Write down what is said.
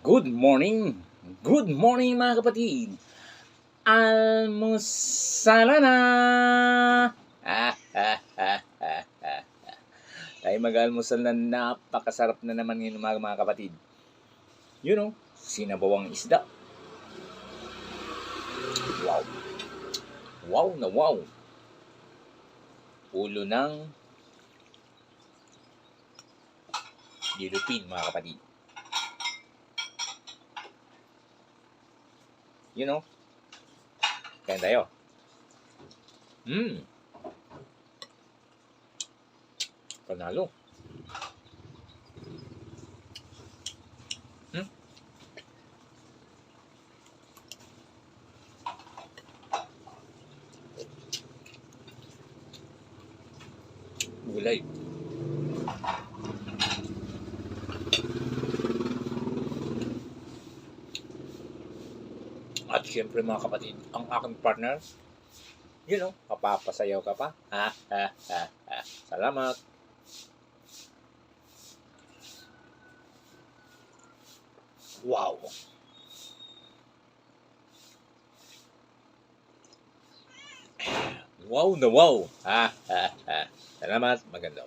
Good morning! Good morning mga kapatid! Almusala na! Tayo mag-almusal na napakasarap na naman ngayon mga kapatid. Sinabawang isda. Wow! Wow na wow! Ulo ng Philippine mga kapatid. Kaya tayo. Panalo. Gulay. At syempre mga kapatid, ang aking partner, kapapasayaw ka pa. Salamat. Wow. Wow na wow. Salamat. Maganda.